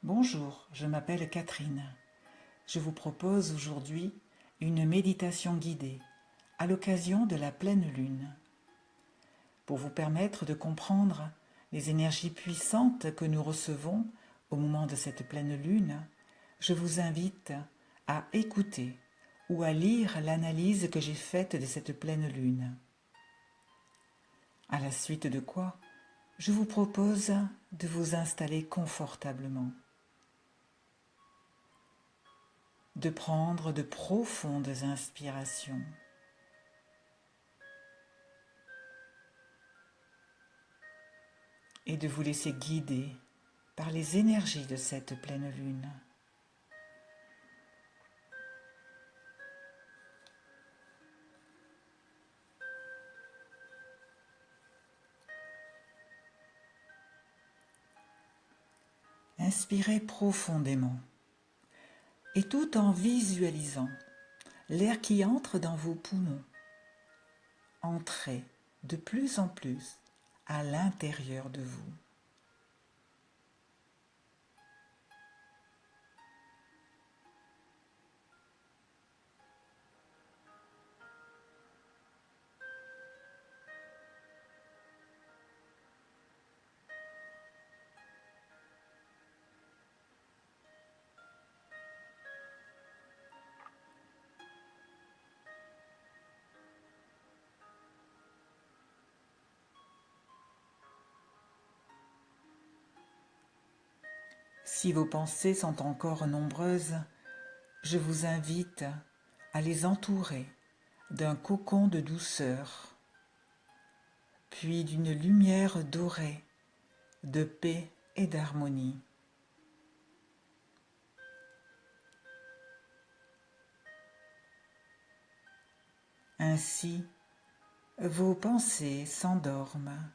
Bonjour, je m'appelle Catherine. Je vous propose aujourd'hui une méditation guidée à l'occasion de la pleine lune. Pour vous permettre de comprendre les énergies puissantes que nous recevons au moment de cette pleine lune, je vous invite à écouter ou à lire l'analyse que j'ai faite de cette pleine lune. À la suite de quoi, je vous propose de vous installer confortablement, de prendre de profondes inspirations et de vous laisser guider par les énergies de cette pleine lune. Inspirez profondément et tout en visualisant l'air qui entre dans vos poumons, entrez de plus en plus à l'intérieur de vous. Si vos pensées sont encore nombreuses, je vous invite à les entourer d'un cocon de douceur, puis d'une lumière dorée, de paix et d'harmonie. Ainsi, vos pensées s'endorment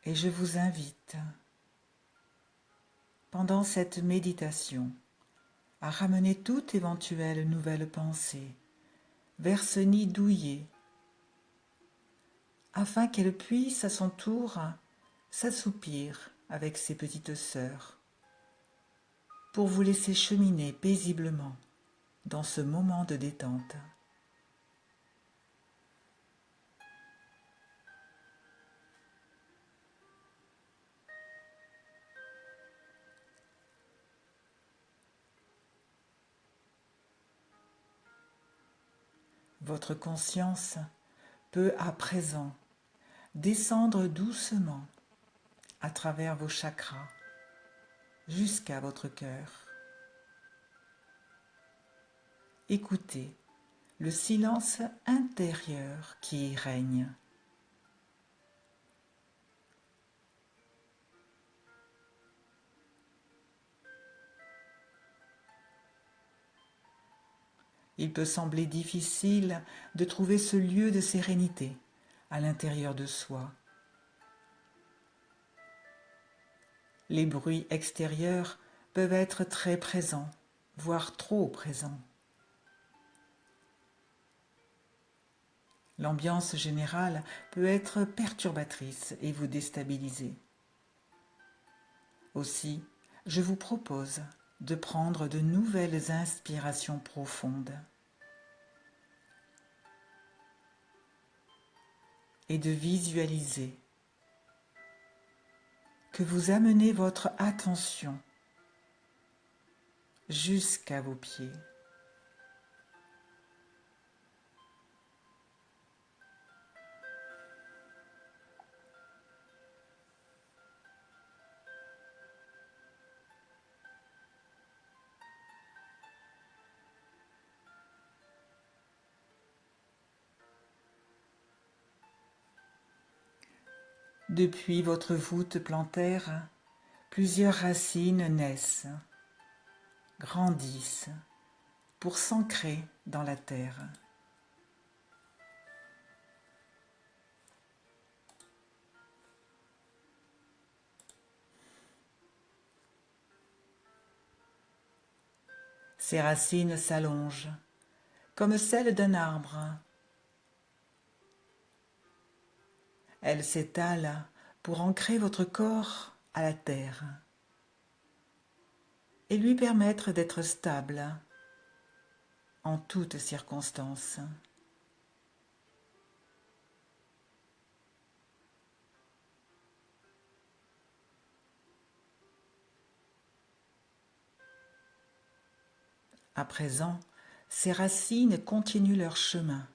et je vous invite, pendant cette méditation, à ramener toute éventuelle nouvelle pensée vers ce nid douillet, afin qu'elle puisse à son tour s'assoupir avec ses petites sœurs, pour vous laisser cheminer paisiblement dans ce moment de détente. Votre conscience peut à présent descendre doucement à travers vos chakras jusqu'à votre cœur. Écoutez le silence intérieur qui y règne. Il peut sembler difficile de trouver ce lieu de sérénité à l'intérieur de soi. Les bruits extérieurs peuvent être très présents, voire trop présents. L'ambiance générale peut être perturbatrice et vous déstabiliser. Aussi, je vous propose de prendre de nouvelles inspirations profondes et de visualiser que vous amenez votre attention jusqu'à vos pieds. Depuis votre voûte plantaire, plusieurs racines naissent, grandissent pour s'ancrer dans la terre. Ces racines s'allongent comme celles d'un arbre. Elles s'étalent pour ancrer votre corps à la terre et lui permettre d'être stable en toutes circonstances. À présent, ses racines continuent leur chemin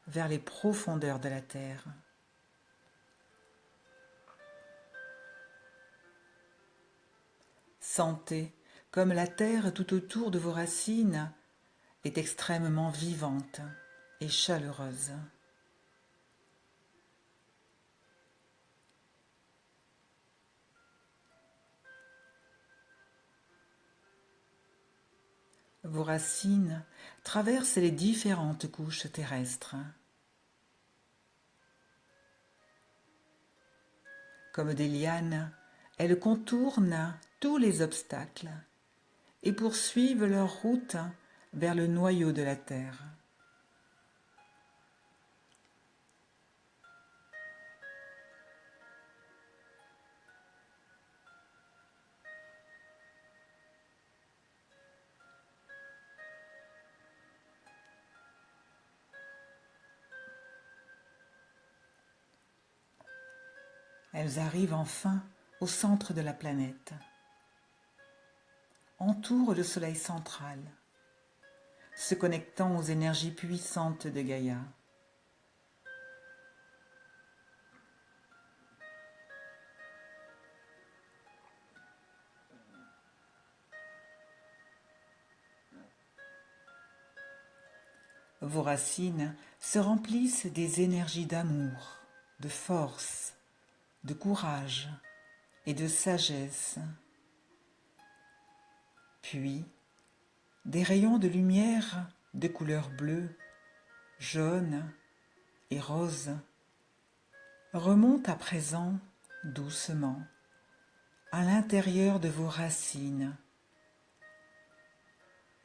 vers les profondeurs de la terre. Sentez comme la terre tout autour de vos racines est extrêmement vivante et chaleureuse. Vos racines traversent les différentes couches terrestres. Comme des lianes, elles contournent tous les obstacles et poursuivent leur route vers le noyau de la terre. Elles arrivent enfin au centre de la planète, entourent le soleil central, se connectant aux énergies puissantes de Gaïa. Vos racines se remplissent des énergies d'amour, de force, de courage et de sagesse. Puis, des rayons de lumière de couleur bleue, jaune et rose remontent à présent doucement à l'intérieur de vos racines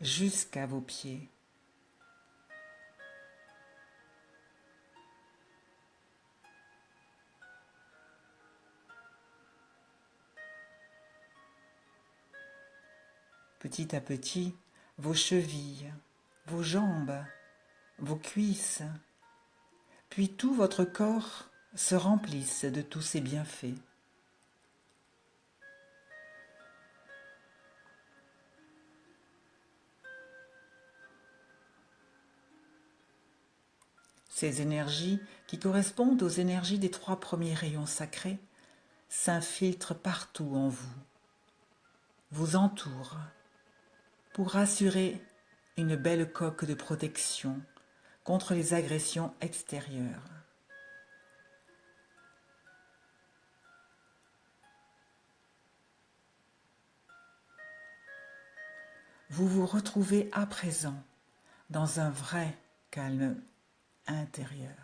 jusqu'à vos pieds. Petit à petit, vos chevilles, vos jambes, vos cuisses, puis tout votre corps se remplissent de tous ces bienfaits. Ces énergies, qui correspondent aux énergies des 3 premiers rayons sacrés, s'infiltrent partout en vous, vous entourent, pour assurer une belle coque de protection contre les agressions extérieures. Vous vous retrouvez à présent dans un vrai calme intérieur.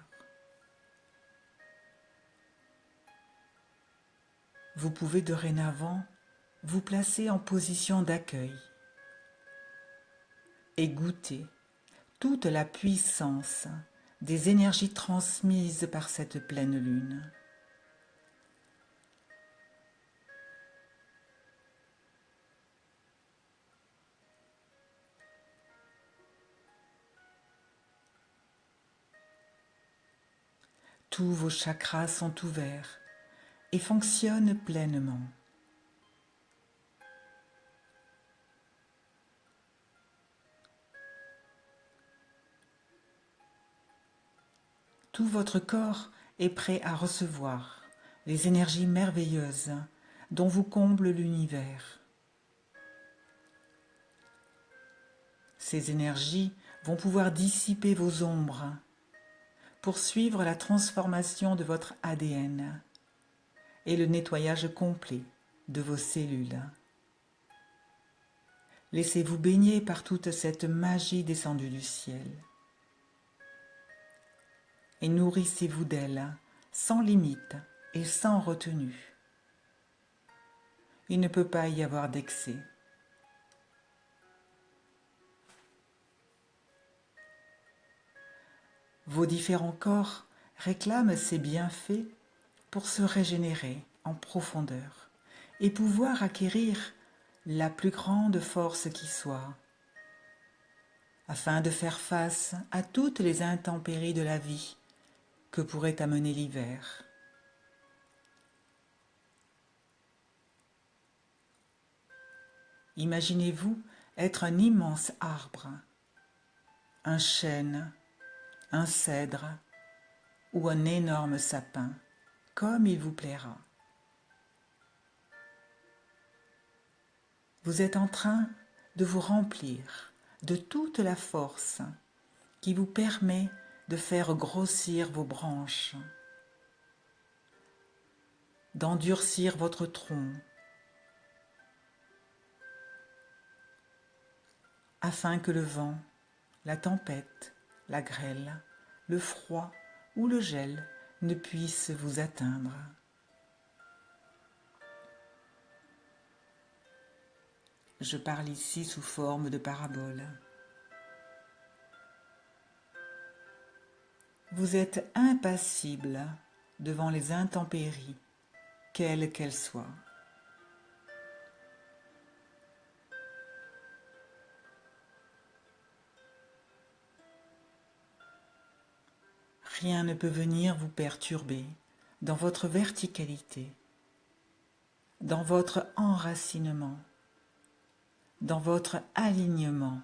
Vous pouvez dorénavant vous placer en position d'accueil et goûter toute la puissance des énergies transmises par cette pleine lune. Tous vos chakras sont ouverts et fonctionnent pleinement. Tout votre corps est prêt à recevoir les énergies merveilleuses dont vous comble l'univers. Ces énergies vont pouvoir dissiper vos ombres, poursuivre la transformation de votre ADN et le nettoyage complet de vos cellules. Laissez-vous baigner par toute cette magie descendue du ciel. Et nourrissez-vous d'elle sans limite et sans retenue. Il ne peut pas y avoir d'excès. Vos différents corps réclament ces bienfaits pour se régénérer en profondeur et pouvoir acquérir la plus grande force qui soit, afin de faire face à toutes les intempéries de la vie que pourrait amener l'hiver. Imaginez-vous être un immense arbre, un chêne, un cèdre ou un énorme sapin, comme il vous plaira. Vous êtes en train de vous remplir de toute la force qui vous permet de faire grossir vos branches, d'endurcir votre tronc, afin que le vent, la tempête, la grêle, le froid ou le gel ne puissent vous atteindre. Je parle ici sous forme de parabole. Vous êtes impassible devant les intempéries, quelles qu'elles soient. Rien ne peut venir vous perturber dans votre verticalité, dans votre enracinement, dans votre alignement.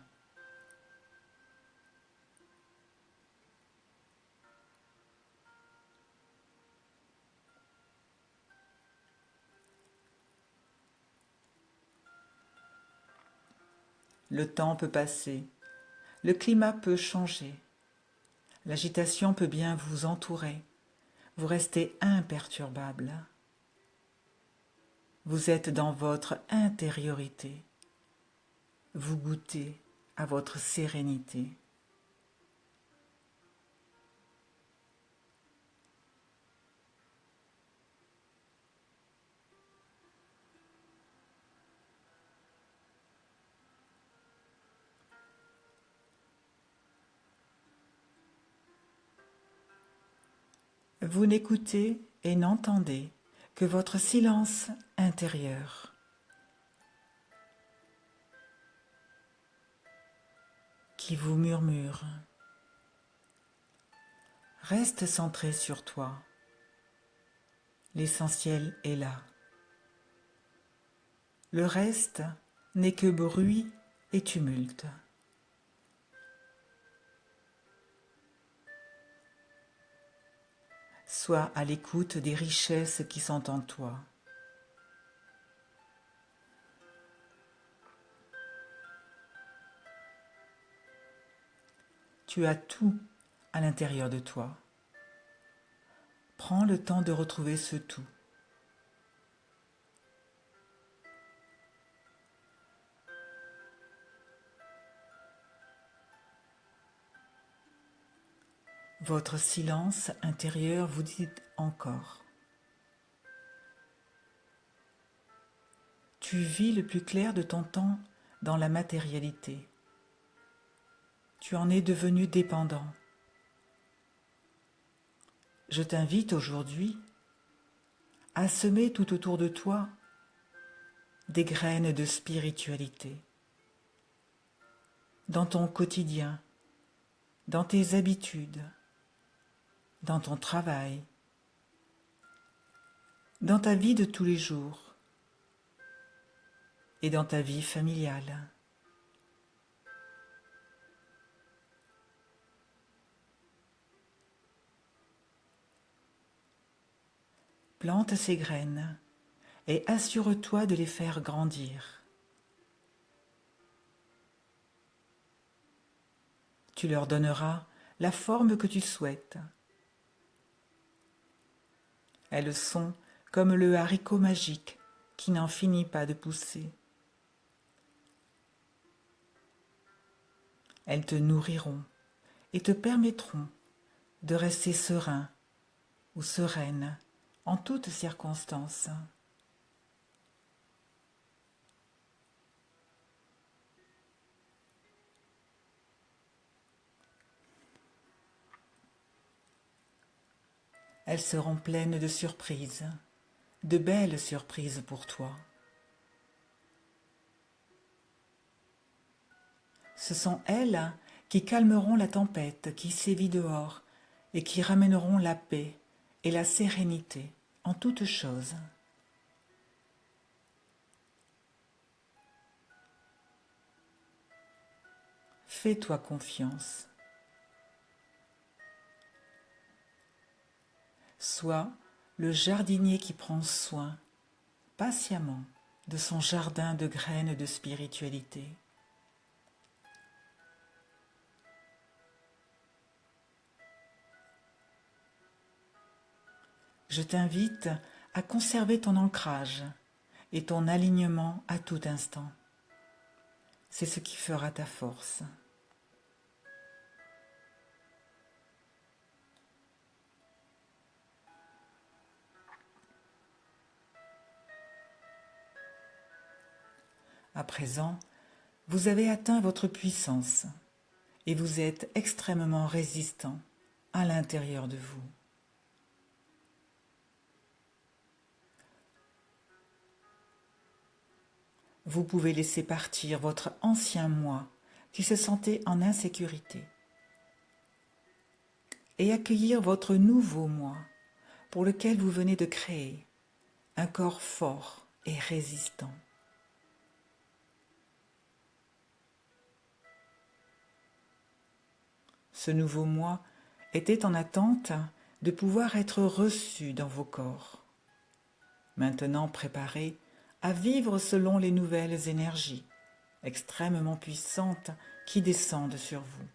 Le temps peut passer, le climat peut changer, l'agitation peut bien vous entourer, vous restez imperturbable. Vous êtes dans votre intériorité, vous goûtez à votre sérénité. Vous n'écoutez et n'entendez que votre silence intérieur. Qui vous murmure. Reste centré sur toi. L'essentiel est là. Le reste n'est que bruit et tumulte. Sois à l'écoute des richesses qui sont en toi. Tu as tout à l'intérieur de toi. Prends le temps de retrouver ce tout. Votre silence intérieur vous dit encore. Tu vis le plus clair de ton temps dans la matérialité. Tu en es devenu dépendant. Je t'invite aujourd'hui à semer tout autour de toi des graines de spiritualité. Dans ton quotidien, dans tes habitudes, dans ton travail, dans ta vie de tous les jours et dans ta vie familiale. Plante ces graines et assure-toi de les faire grandir. Tu leur donneras la forme que tu souhaites. Elles sont comme le haricot magique qui n'en finit pas de pousser. Elles te nourriront et te permettront de rester serein ou sereine en toutes circonstances. Elles seront pleines de surprises de belles surprises pour toi. Ce sont elles qui calmeront la tempête qui sévit dehors et qui ramèneront la paix et la sérénité en toutes choses. Fais-toi confiance. Sois le jardinier qui prend soin, patiemment, de son jardin de graines de spiritualité. Je t'invite à conserver ton ancrage et ton alignement à tout instant. C'est ce qui fera ta force. À présent, vous avez atteint votre puissance et vous êtes extrêmement résistant à l'intérieur de vous. Vous pouvez laisser partir votre ancien moi qui se sentait en insécurité et accueillir votre nouveau moi pour lequel vous venez de créer un corps fort et résistant. Ce nouveau moi était en attente de pouvoir être reçu dans vos corps. Maintenant préparé à vivre selon les nouvelles énergies extrêmement puissantes qui descendent sur vous.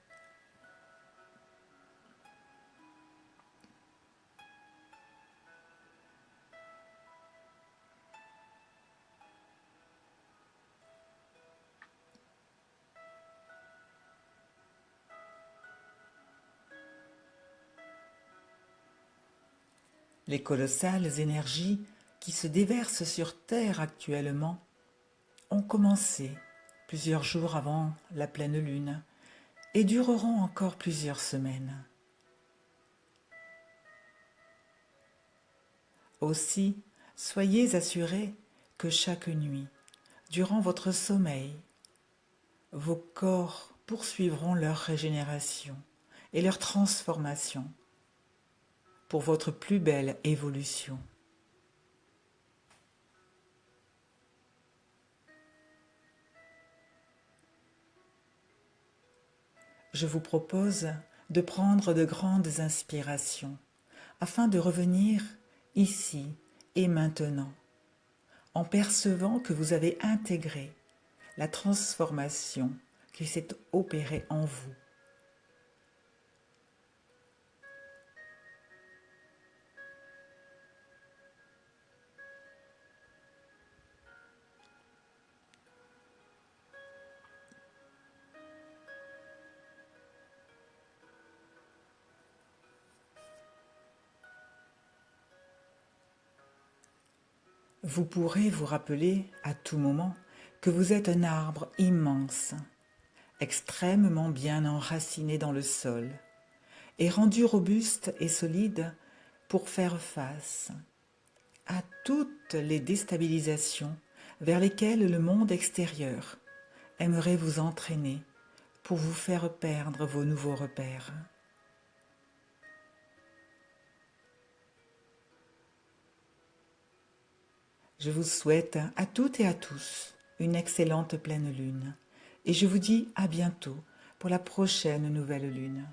Les colossales énergies qui se déversent sur Terre actuellement ont commencé plusieurs jours avant la pleine lune et dureront encore plusieurs semaines. Aussi, soyez assurés que chaque nuit, durant votre sommeil, vos corps poursuivront leur régénération et leur transformation pour votre plus belle évolution. Je vous propose de prendre de grandes inspirations afin de revenir ici et maintenant, en percevant que vous avez intégré la transformation qui s'est opérée en vous. Vous pourrez vous rappeler à tout moment que vous êtes un arbre immense, extrêmement bien enraciné dans le sol et rendu robuste et solide pour faire face à toutes les déstabilisations vers lesquelles le monde extérieur aimerait vous entraîner pour vous faire perdre vos nouveaux repères. Je vous souhaite à toutes et à tous une excellente pleine lune et je vous dis à bientôt pour la prochaine nouvelle lune.